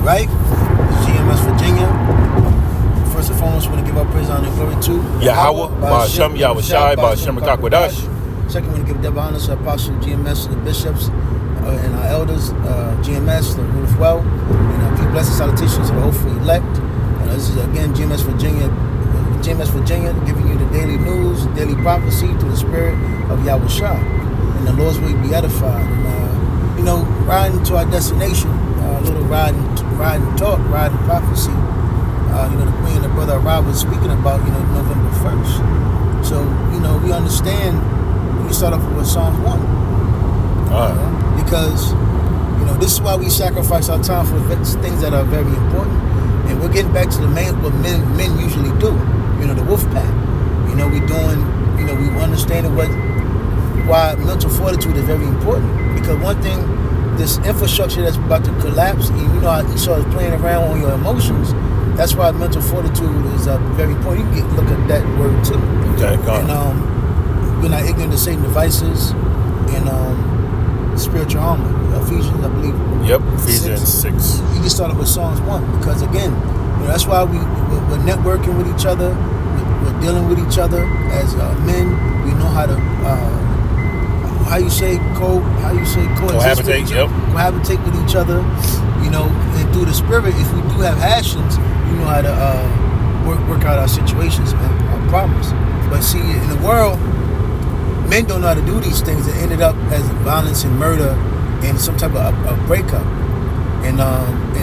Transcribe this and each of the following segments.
right? GMS Virginia. First and foremost, we want to give our praise, honor, and glory to Yahweh, Ba'ashem Yahushai, Ba'ashem Kakwadash. Second, we want to give double honors to Apostle GMS, to the bishops, and our elders, GMS, the rule of well, and our peace, blessed salutations to the hopeful elect. And this is again GMS Virginia, giving you the daily news, the daily prophecy through the spirit of Yahushua. And the Lord's will be edified. And, riding to our destination, a little riding talk, riding prophecy. The Queen and the brother Rob was speaking about, November 1st. So, we understand we start off with Psalms 1. Because, this is why we sacrifice our time for things that are very important. And we're getting back to the what men usually do. The wolf pack. We understanding why mental fortitude is very important. Because one thing, this infrastructure that's about to collapse, and how Esau is playing around on your emotions, that's why mental fortitude is very important. You can look at that word too. Okay, and we're not ignorant to Satan's devices and spiritual armor. Ephesians, I believe. Yep, Ephesians 6. You can start off with Psalms 1 because again, that's why we're networking with each other. We're dealing with each other as men. We know how to cohabitate with each other. And through the spirit, if we do have passions, we know how to work out our situations, man, our problems. But see, in the world, men don't know how to do these things. It ended up as violence and murder and some type of a breakup. And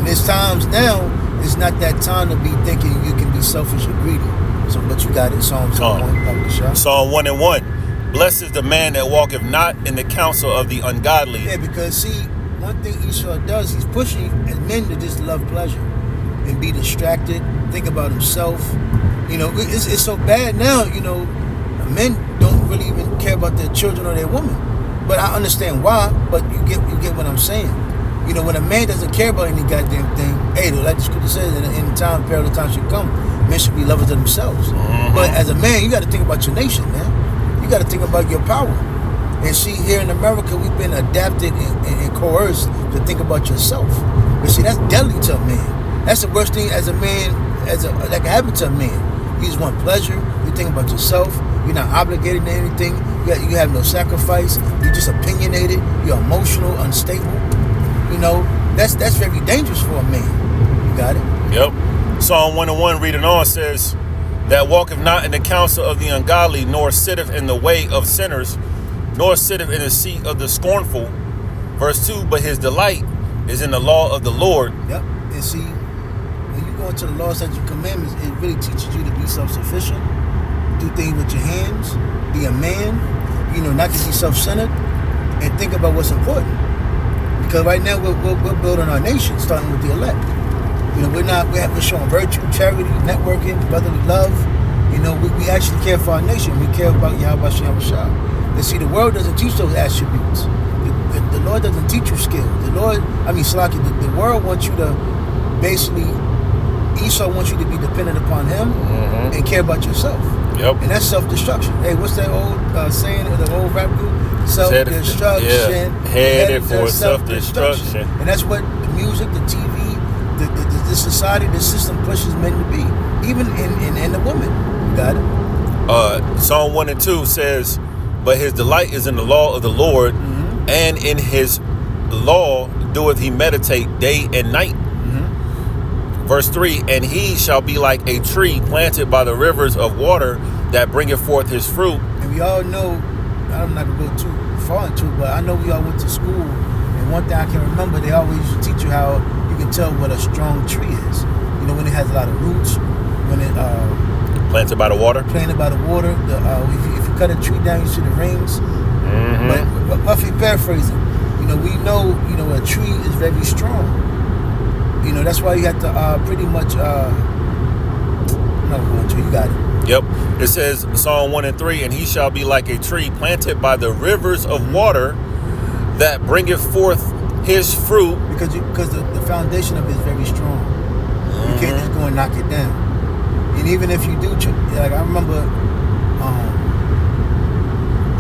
there's times now, it's not that time to be thinking you can be selfish or greedy. So, but you got it, Psalms 1. Psalm 1 and 1. Blessed is the man that walketh not in the counsel of the ungodly. Yeah, because see, one thing Esau does, he's pushing as men to just love pleasure and be distracted, think about himself. It's so bad now, men don't really even care about their children or their women. But I understand why, but you get what I'm saying. When a man doesn't care about any goddamn thing, hey, like the scripture says, in time, peril of time should come, men should be lovers of themselves. Mm-hmm. But as a man, you got to think about your nation, man. You got to think about your power. And see, here in America, we've been adapted and coerced to think about yourself. But see, that's deadly to a man. That's the worst thing as a man, that can happen to a man. You just want pleasure. You think about yourself. You're not obligated to anything. You have no sacrifice. You're just opinionated. You're emotional, unstable. That's very dangerous for a man. You got it? Yep. Psalm 1 and 1 reading on says, that walketh not in the counsel of the ungodly, nor sitteth in the way of sinners, nor sitteth in the seat of the scornful. Verse 2, but his delight is in the law of the Lord. Yep. And see, when you go into the law, statutes, and commandments, it really teaches you to be self-sufficient, do things with your hands, be a man, not to be self-centered, and think about what's important. Because right now we're building our nation, starting with the elect. We're showing virtue, charity, networking, brotherly love. We actually care for our nation. We care about Yahweh Shah. And see, the world doesn't teach those attributes. The Lord doesn't teach you skill. The world wants you to basically, Esau wants you to be dependent upon him and care about yourself. Yep. And that's self-destruction. Hey, what's that old saying of the old rap group? Self-destruction. Yeah. Headed for self-destruction. And that's what the music, the TV, the society, the system pushes men to be, even in the woman. You got it? Psalm 1 and 2 says, but his delight is in the law of the Lord, and in his law doeth he meditate day and night. Verse 3, and he shall be like a tree planted by the rivers of water that bringeth forth his fruit. And we all know, I'm not going to go too far into it, but I know we all went to school, and one thing I can remember, they always used to teach you how you can tell what a strong tree is. When it has a lot of roots, when it planted by the water. If you cut a tree down, you see the rings. But roughly paraphrasing, we know a tree is very strong. That's why you have to pretty much. You got it. Yep. It says Psalm 1 and 3, and he shall be like a tree planted by the rivers of water that bringeth forth his fruit. Because the foundation of it is very strong. You can't just go and knock it down. And even if you do, like I remember,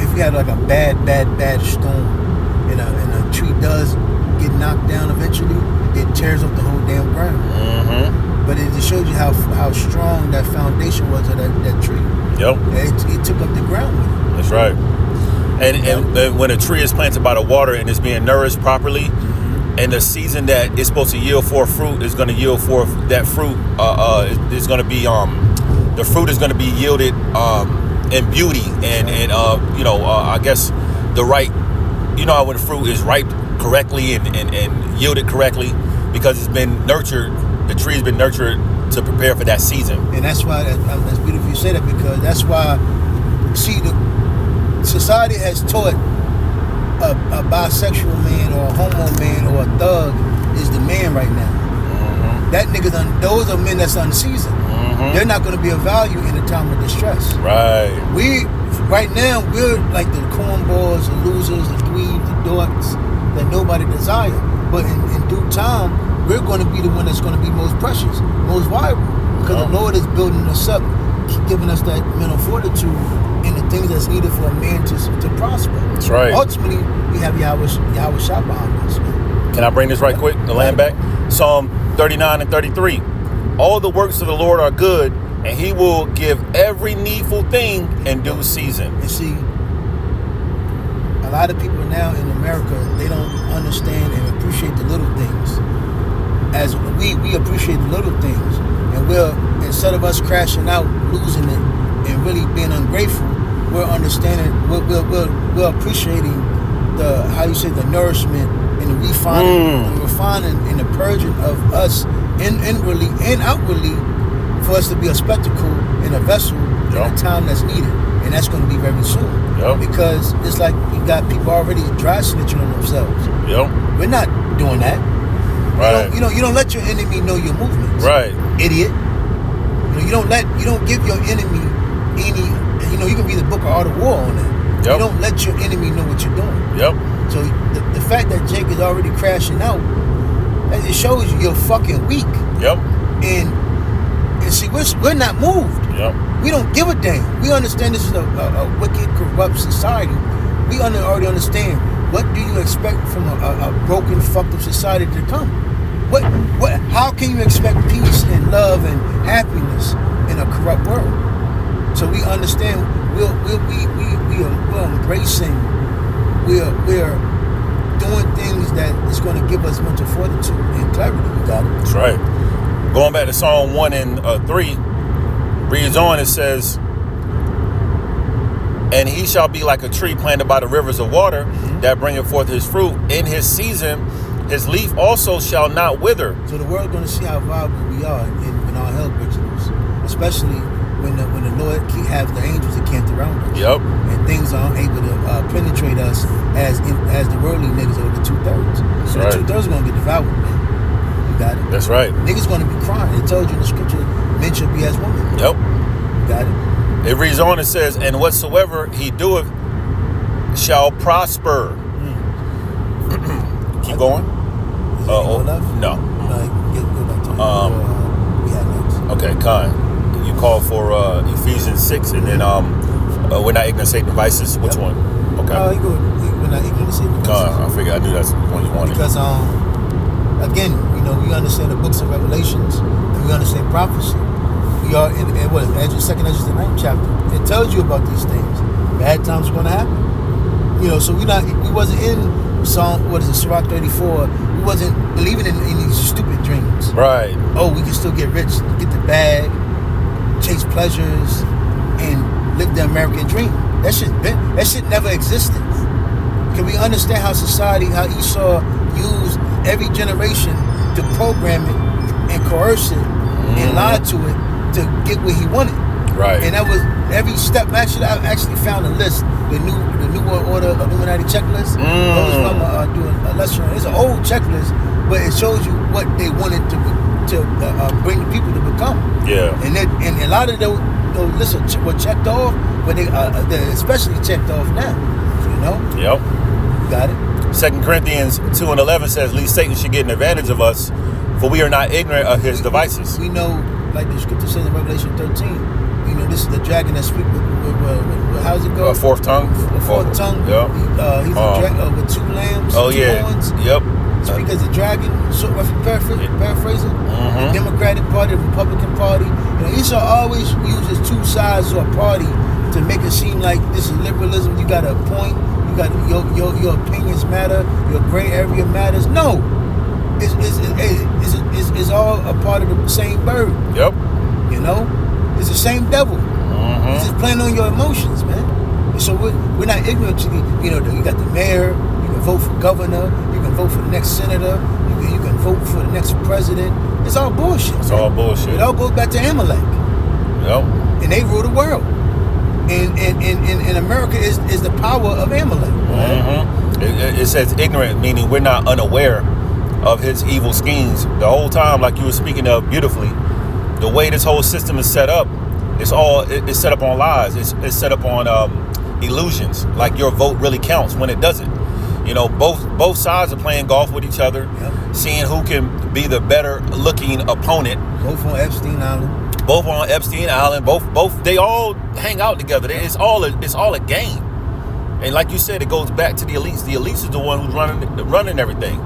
if you had like a bad storm, and a tree does get knocked down eventually, it tears up the whole damn ground. Mm-hmm. But it just shows you how strong that foundation was of that tree. Yep. It took up the ground with it. That's right. And when a tree is planted by the water and is being nourished properly, and the season that it's supposed to yield forth fruit is going to yield forth that fruit. Is going to be the fruit is going to be yielded in beauty and I guess the right. You know how when the fruit is ripe correctly and yielded correctly because it's been nurtured. The tree's been nurtured to prepare for that season. And that's why that's beautiful you say that, because that's why, see, the society has taught a bisexual man or a homo man or a thug is the man right now. Mm-hmm. That nigga, those are men that's unseasoned. Mm-hmm. They're not going to be of value in a time of distress. Right. Right now, we're like the cornballs, the losers, the dweebs, the dorks that nobody desire. But in due time, we're going to be the one that's going to be most precious, most viable. Because the Lord is building us up, giving us that mental fortitude and the things that's needed for a man to prosper. That's right. Ultimately, we have Yahweh Shah behind us, man. Can I bring this right quick? The land back? Psalm 39 and 33. All the works of the Lord are good, and he will give every needful thing in due season. And see, a lot of people now in America, they don't understand and appreciate the little things. As we appreciate the little things, and instead of us crashing out, losing it, and really being ungrateful, we're understanding, we're appreciating the nourishment and the refining and the purging of us inwardly and outwardly, for us to be a spectacle and a vessel in a time that's needed. And that's going to be very soon. Yep. Because it's like you got people already dry snitching on themselves. Yep. We're not doing that. Right. You don't let your enemy know your movements. Right. Idiot. You don't give your enemy any. You can read the book of Art of War on that. Yep. You don't let your enemy know what you're doing. Yep. So the fact that Jake is already crashing out, it shows you you're fucking weak. Yep. And see, we're not moved. Yep. We don't give a damn. We understand this is a wicked, corrupt society. We already understand. What do you expect from a broken, fucked up society to come? How can you expect peace and love and happiness in a corrupt world? So we understand. We're embracing. We're doing things that is going to give us mental fortitude and clarity. You got it. That's right. Going back to Psalm 1 and 3, reads on. It says, "And he shall be like a tree planted by the rivers of water, that bringeth forth his fruit in his season. His leaf also shall not wither." So the world's going to see how viable we are in our hell breaks loose, especially when the Lord has the angels encamped around us. Yep. And things aren't able to penetrate us as the worldly niggas over the 2/3. So right. The 2/3 are going to get devoured, man. You got it. That's right. Niggas going to be crying. It tells you in the scripture, men should be as women. Yep. You got it. It reads on. It says, "And whatsoever he doeth shall prosper." Keep going. Is there any more left? No. Go back to we had next. Okay, Khan. You called for Ephesians 6, and then we're not ignorant of Satan's devices. Which one? Okay. We're not ignorant of Satan's devices. I figured I knew that's the one you wanted. Because again, we understand the books of Revelations, and we understand prophecy. We are in what is second Ezra, the 9th chapter. It tells you about these things. Bad times are going to happen. So we wasn't in Psalm, Sirach 34. We wasn't believing in these stupid dreams. Right. Oh, we can still get rich, get the bag, chase pleasures, and live the American dream. That shit never existed. Can we understand how Esau used every generation to program it and coerce it and lie to it to get what he wanted? Right. And that was every step. Actually, I actually found a list, the New World Order Illuminati checklist. I was doing a lesson. It's an old checklist, but it shows you what they wanted to bring the people to become. Yeah. And a lot of those lists were checked off, but they're especially checked off now. Yep. Got it. 2 Corinthians 2 and 11 says, "Lest Satan should get an advantage of us, for we are not ignorant of his devices." We know, like the scripture says in Revelation 13, this is the dragon that speaks with how's it go? A fourth tongue. A fourth tongue. Yep. He's a dragon with two lambs. Oh, two yeah. horns. Yep. speak as a dragon, so if you paraphrasing, the Democratic Party, the Republican Party. Esau always uses two sides of a party to make it seem like this is liberalism. You got a point. You got your opinions matter. Your gray area matters. No, it's all a part of the same bird. Yep. It's the same devil. It's just playing on your emotions, man. And so we're not ignorant to you got the mayor. You can vote for governor. You can vote for the next senator. You can vote for the next president. It's all bullshit. It's all bullshit. It all goes back to Amalek. Yep. And they rule the world. And America is the power of Amalek. Right? It says ignorant, meaning we're not unaware of his evil schemes. The whole time, like you were speaking of beautifully, the way this whole system is set up, it's set up on lies. It's set up on illusions. Like your vote really counts when it doesn't. Both sides are playing golf with each other, seeing who can be the better looking opponent. Both on Epstein Island. Both they all hang out together. It's all a game. And like you said, it goes back to the elites. The elites is the one who's running everything.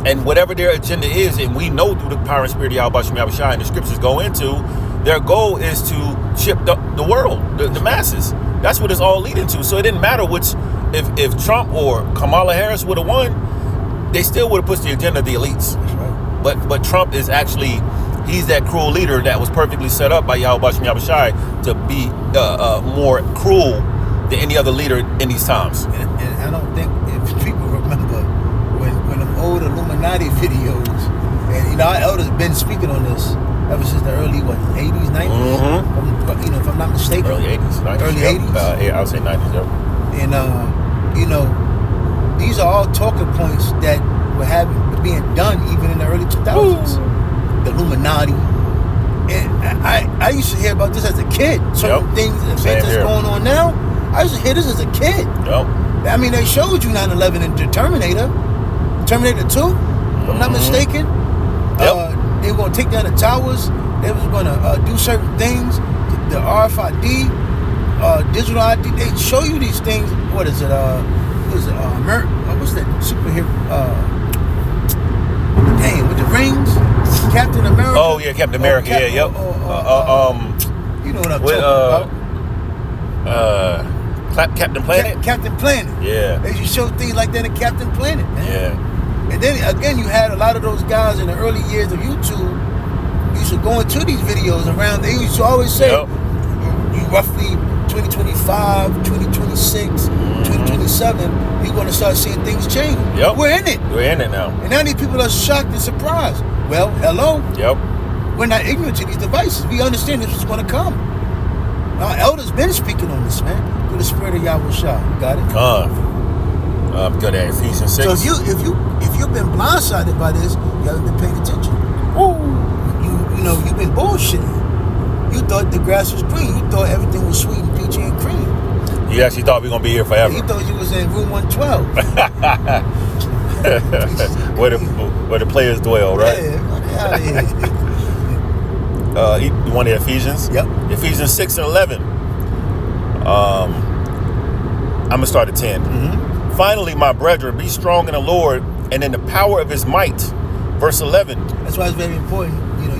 And whatever their agenda is, and we know through the power and spirit of Yahweh Shem Yahushua and the scriptures go into, their goal is to chip the world, the masses. That's what it's all leading to. So it didn't matter if Trump or Kamala Harris would have won, they still would have pushed the agenda of the elites. That's right. But Trump is actually, he's that cruel leader that was perfectly set up by Yahweh Shem Yahushua to be more cruel than any other leader in these times. And I don't think if people remember when them old Illuminati videos, and our elders been speaking on this ever since the early 80s, 90s. If I'm not mistaken. Early 80s, 90s. Early 80s. I would say 90s. Yep. And these are all talking points that were being done even in the early 2000s. The Illuminati. And I used to hear about this as a kid. Certain things, events that's going on now. I used to hear this as a kid. Yep. I mean, they showed you 9/11 in Terminator 2, if I'm not mistaken. They were going to take down the towers. They was going to do certain things. The RFID, digital ID. They show you these things. What is it? What's that superhero? With the rings, Captain America. Oh yeah, Captain America. You know what I'm talking about? Captain Planet. Captain Planet. Yeah. They used to show things like that in Captain Planet, man. Yeah. And then again, you had a lot of those guys in the early years of YouTube. Used to go into these videos around. They used to always say, "You roughly 2025, 2026, 2027, you're going to start seeing things change." Yep. We're in it. We're in it now. And now these people are shocked and surprised. Well, hello. Yep. We're not ignorant to these devices. We understand this is going to come. Our elders been speaking on this, man, through the spirit of Yahweh Shah. You got it? I'm good at Ephesians 6. So if you've been blindsided by this, you haven't been paying attention. You've been bullshitting. You thought the grass was green. You thought everything was sweet and peachy and cream. You actually thought we were gonna be here forever. You thought you was in room 112. where the players dwell, right? Yeah, get out of here. You want the Ephesians? Yep. Ephesians 6 and 11. I'm gonna start at 10. Finally, my brethren, be strong in the Lord and in the power of his might. Verse 11. That's why it's very important. You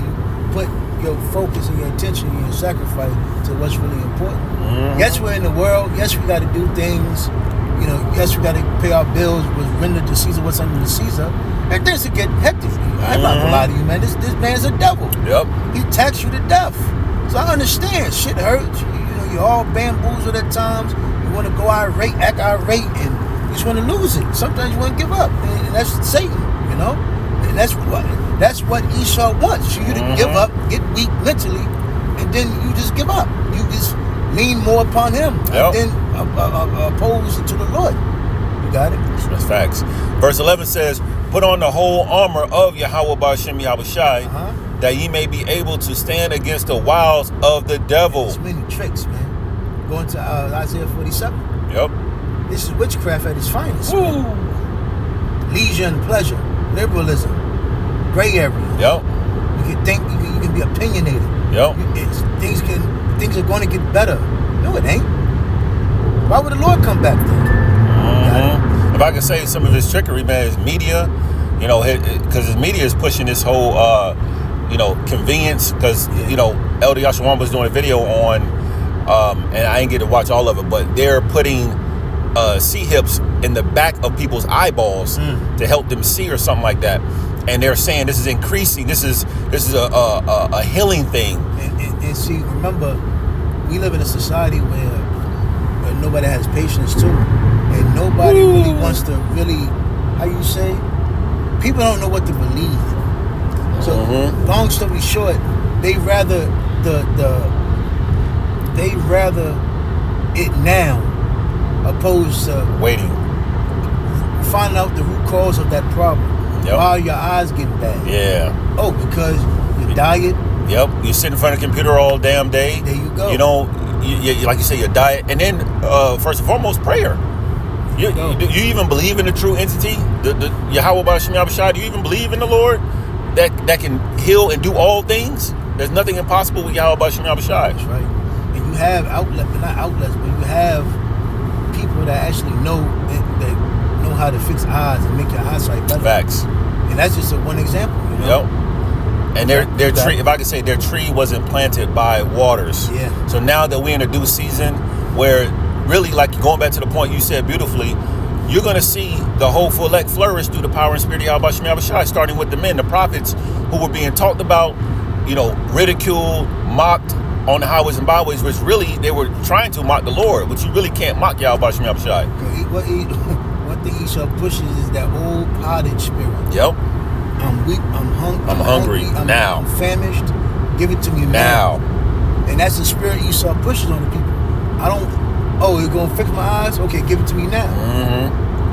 put your focus and your attention and your sacrifice to what's really important. Yes, we're in the world. Yes, we got to do things. Yes, we got to pay our bills. Was rendered to Caesar what's under the Caesar. And things will get hectic. I'm not gonna lie to you, man. This man's a devil. Yep. He taxed you to death. So I understand. Shit hurts. You're all bamboozled at times. You want to go irate, act irate, and you just want to lose it. Sometimes you want to give up, and that's Satan. And that's what Esau wants. You to give up, get weak mentally, and then you just give up. You just lean more upon him, and then oppose to the Lord. You got it? That's facts. Verse 11 says, put on the whole armor of Yahweh B'Shem Yahushai, that ye may be able to stand against the wiles of the devil. There's many tricks, man. Going to Isaiah 47. Yep. This is witchcraft at its finest. Leisure and pleasure, liberalism, gray area. Yep. You can think, you can be opinionated. Yep. Things are going to get better. No, it ain't. Why would the Lord come back then? If I could say some of his trickery, man, is media. You know, because his media is pushing this whole, convenience. Because Elder Yashawam was doing a video on, and I didn't get to watch all of it, but they're putting C-hips in the back of people's eyeballs to help them see or something like that. And they're saying this is increasing. This is a healing thing. And see, remember, we live in a society where nobody has patience too, and nobody really wants to really, how you say, people don't know what to believe. So long story short, they rather it now opposed to waiting, finding out the root cause of that problem. Yep. Why are your eyes getting bad? Yeah. Oh, because your diet. Yep. You sit in front of the computer all damn day. There you go. You know, you like you say, your diet, and then first and foremost, prayer. You even believe in the true entity, the Yahweh B'Shem Yahushua? Do you even believe in the Lord that can heal and do all things? There's nothing impossible with Yahweh B'Shem Yahushua. That's right. And you have not outlets, but you have people that actually know how to fix eyes and make your eyesight better. Facts. And that's just one example. You know? Yep. And their tree, if I could say, their tree wasn't planted by waters. Yeah. So now that we're in a due season where really, like going back to the point you said beautifully, you're going to see the whole elect flourish through the power and spirit of Yahweh Shem Yahushua, starting with the men, the prophets who were being talked about, ridiculed, mocked on the highways and byways, which really they were trying to mock the Lord, which you really can't mock Yahweh Shem Yahushua. One thing Esau pushes is that old pottage spirit. Yep. I'm weak, I'm hungry now. I'm famished. Give it to me now. And that's the spirit Esau pushes on the people. You're going to fix my eyes? Okay, give it to me now.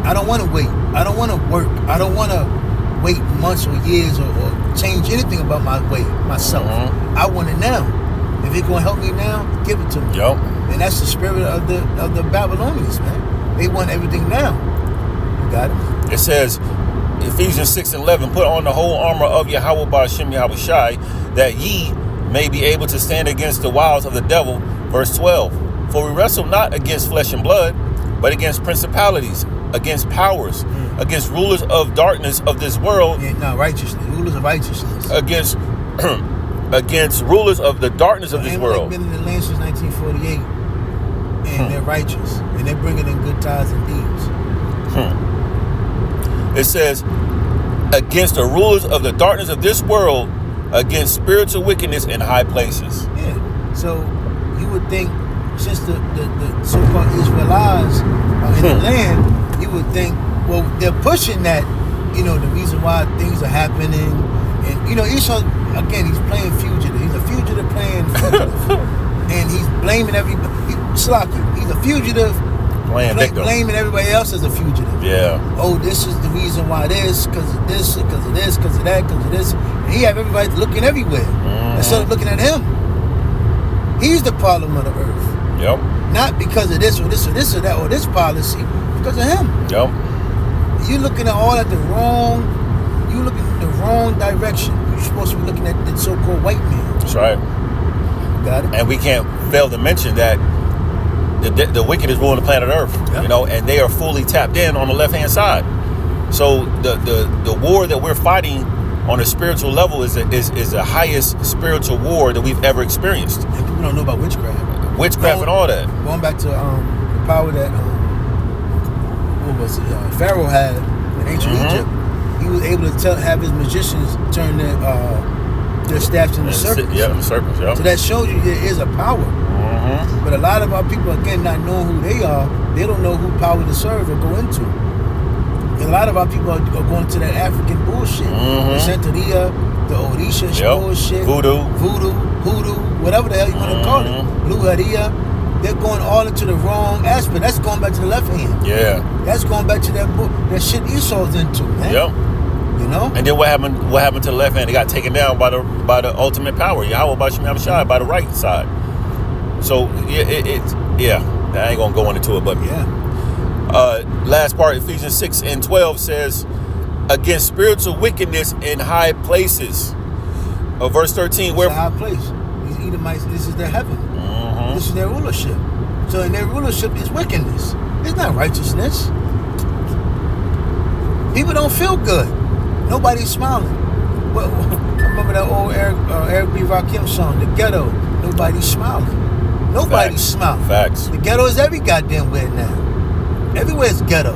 I don't want to wait. I don't want to work. I don't want to wait months or years or change anything about myself. I want it now. If it's going to help me now, give it to me. Yep. And that's the spirit of the Babylonians, man. They want everything now. You got it? It says, Ephesians 6:11, put on the whole armor of Yahweh B'Shem Yahushua, that ye may be able to stand against the wiles of the devil. Verse 12, for we wrestle not against flesh and blood, but against principalities, against powers, against rulers of darkness of this world. Righteousness, rulers of righteousness. Against rulers of the darkness of this world. They've been in the land since 1948, and they're righteous, and they're bringing in good tithes and deeds. It says, against the rulers of the darkness of this world, against spiritual wickedness in high places. Yeah. So you would think, since the so-called Israelites are in the land, you would think, well, they're pushing that, the reason why things are happening. And, Esau, again, he's playing fugitive. He's a fugitive playing fugitive. And he's blaming everybody. He's a fugitive. Blaming everybody else as a fugitive. Yeah. Oh, this is the reason why this, because of this, because of this, because of that, because of this. And he have everybody looking everywhere instead of looking at him. He's the problem of the earth. Yep. Not because of this or this or this or that or this policy, because of him. Yep. You're looking at all at the wrong. You're looking at the wrong direction. You're supposed to be looking at the so-called white man. That's right. Got it. And we can't fail to mention that the wicked is ruling the planet Earth, and they are fully tapped in on the left-hand side. So the war that we're fighting on a spiritual level is the highest spiritual war that we've ever experienced. And people don't know about witchcraft. And all that. Going back to the power that Pharaoh had in ancient Egypt, he was able to have his magicians turn their staffs into serpents. Yeah, the serpents. Yeah. So that shows you there is a power. But a lot of our people, again, not knowing who they are, they don't know who power to serve or go into. And a lot of our people are going to that African bullshit. The Santeria, the Orisha bullshit. Voodoo, hoodoo, whatever the hell you want to call it. Brujeria. They're going all into the wrong aspect. That's going back to the left hand. Yeah. That's going back to that shit Esau's into, man. Yep. And then what happened to the left hand? It got taken down by the ultimate power, Yahweh B'Shem Yahushua, by the right side. So I ain't gonna go into it, but last part, Ephesians 6:12 says, against spiritual wickedness in high places. Verse 13, where it's a high place. These Edomites, this is their heaven. This is their rulership. So in their rulership is wickedness. It's not righteousness. People don't feel good. Nobody's smiling. Well, I remember that old Eric B. Rakim song, The Ghetto. Nobody's smiling. Nobody's smiling. Facts. The ghetto is every goddamn where now. Everywhere's ghetto.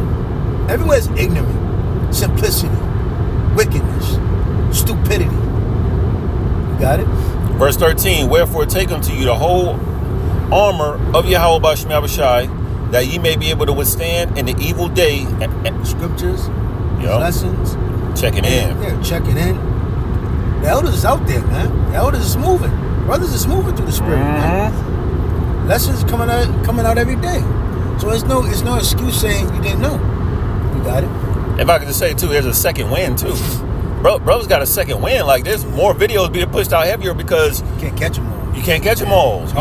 Everywhere's ignorant, simplicity, wickedness, stupidity. You got it? Verse 13, wherefore take unto you the whole armor of Yahweh Ba'ashem Yahushai, that ye may be able to withstand in the evil day. Scriptures, Yup. lessons. Checking in. Yeah, checking in. The elders is out there, man. The elders is moving. Brothers is moving through the spirit, man. Lessons coming out every day. So it's no excuse saying you didn't know. You got it. If I could just say too, there's a second wind too. Brothers got a second wind. Like there's more videos being pushed out heavier because You can't catch them all. you can't catch them all. You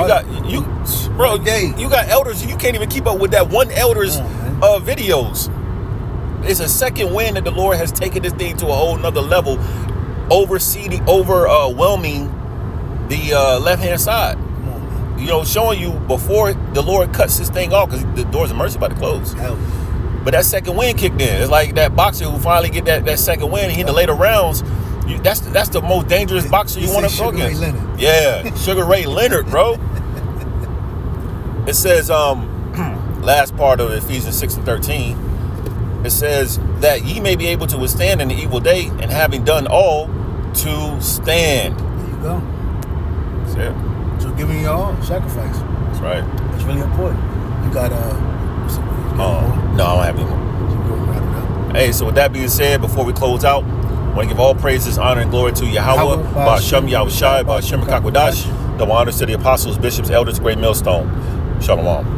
got elders. You can't even keep up with that one elder's videos. It's a second wind that the Lord has taken this thing to a whole nother level, overwhelming the left hand side. You know, showing you before the Lord cuts this thing off, because the doors of mercy about to close. Hell. But that second wind kicked in. It's like that boxer who finally get that second wind and he in the later rounds. That's the most dangerous boxer you want to go against. Yeah, Sugar Ray Leonard, bro. It says, last part of Ephesians 6 and 13, it says that ye may be able to withstand in the evil day, and having done all, to stand. There you go. That's it. So giving you all sacrifice. That's right. It's really important. You got No, I don't have any more. Hey, so with that being said, before we close out, I want to give all praises, honor, and glory to Yahweh, Ba'ashem Yahushai, Ba'ashem Kakwadash, the honors to the apostles, bishops, elders, great millstone. Shalom.